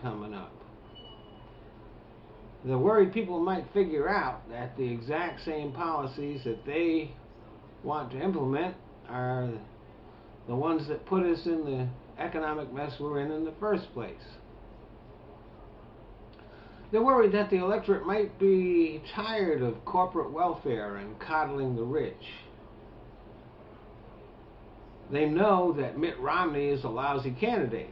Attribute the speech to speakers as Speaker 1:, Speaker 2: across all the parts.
Speaker 1: coming up. They're worried people might figure out that the exact same policies that they want to implement are the ones that put us in the economic mess we're in the first place. They're worried that the electorate might be tired of corporate welfare and coddling the rich. They know that Mitt Romney is a lousy candidate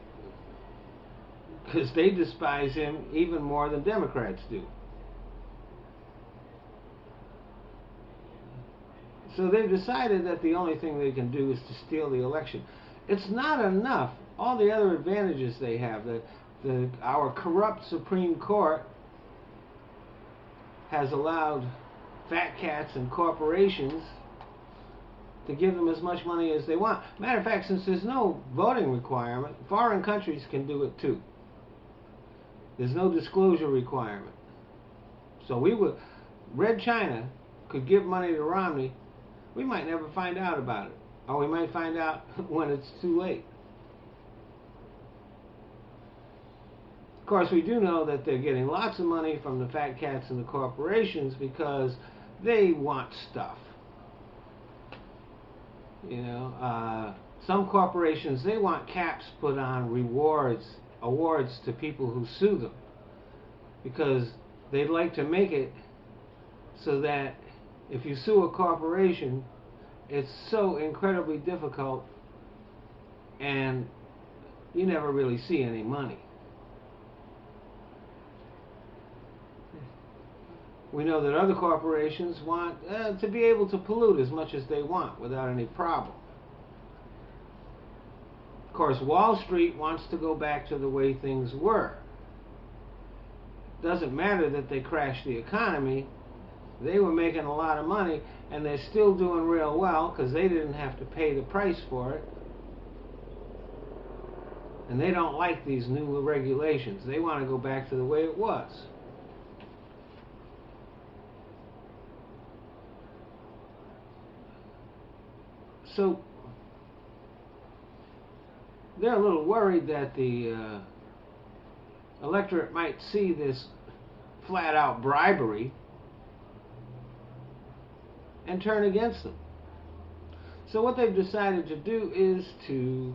Speaker 1: because they despise him even more than Democrats do. So they've decided that the only thing they can do is to steal the election. It's not enough. All the other advantages they have, that our corrupt Supreme Court has allowed fat cats and corporations to give them as much money as they want. Matter of fact, since there's no voting requirement, foreign countries can do it too. There's no disclosure requirement. So Red China could give money to Romney. We might never find out about it. Or we might find out when it's too late. Of course, we do know that they're getting lots of money from the fat cats and the corporations because they want stuff. Some corporations, they want caps put on awards to people who sue them, because they'd like to make it so that if you sue a corporation, it's so incredibly difficult and you never really see any money. We know that other corporations want to be able to pollute as much as they want without any problem. Of course, Wall Street wants to go back to the way things were. Doesn't matter that they crashed the economy. They were making a lot of money, and they're still doing real well because they didn't have to pay the price for it. And they don't like these new regulations. They want to go back to the way it was. So they're a little worried that the electorate might see this flat-out bribery and turn against them. So what they've decided to do is to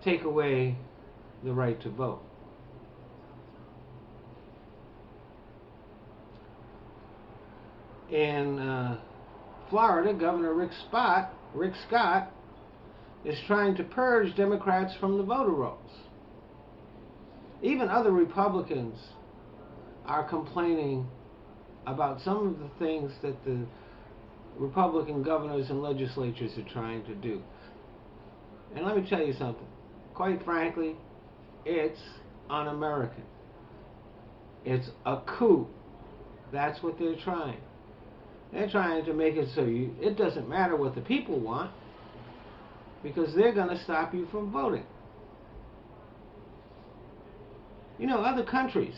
Speaker 1: take away the right to vote. In Florida, Governor Rick Scott is trying to purge Democrats from the voter rolls. Even other Republicans are complaining about some of the things that the Republican governors and legislatures are trying to do. And let me tell you something. Quite frankly, it's un-American. It's a coup. That's what they're trying. They're trying to make it so it doesn't matter what the people want, because they're going to stop you from voting. Other countries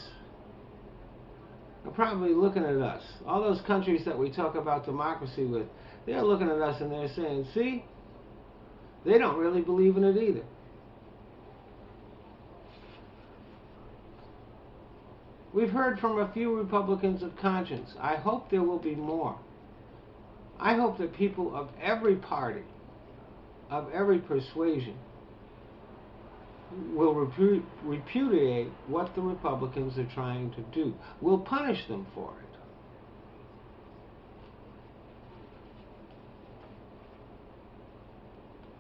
Speaker 1: are probably looking at us. All those countries that we talk about democracy with, they're looking at us and they're saying, see, they don't really believe in it either. We've heard from a few Republicans of conscience. I hope there will be more. I hope that people of every party, of every persuasion, will repudiate what the Republicans are trying to do. Will punish them for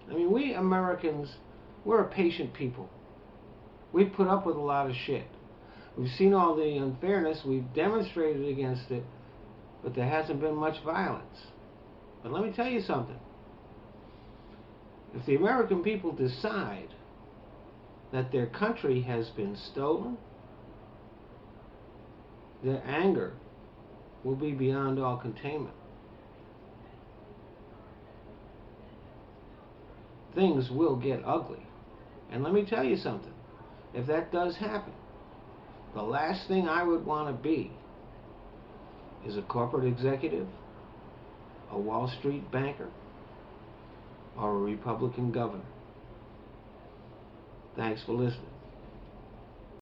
Speaker 1: it. I mean, we Americans, we're a patient people. We've put up with a lot of shit. We've seen all the unfairness. We've demonstrated against it, but there hasn't been much violence. But let me tell you something. If the American people decide that their country has been stolen, their anger will be beyond all containment. Things will get ugly. And let me tell you something. If that does happen, the last thing I would want to be is a corporate executive, a Wall Street banker, or a Republican governor. Thanks for listening.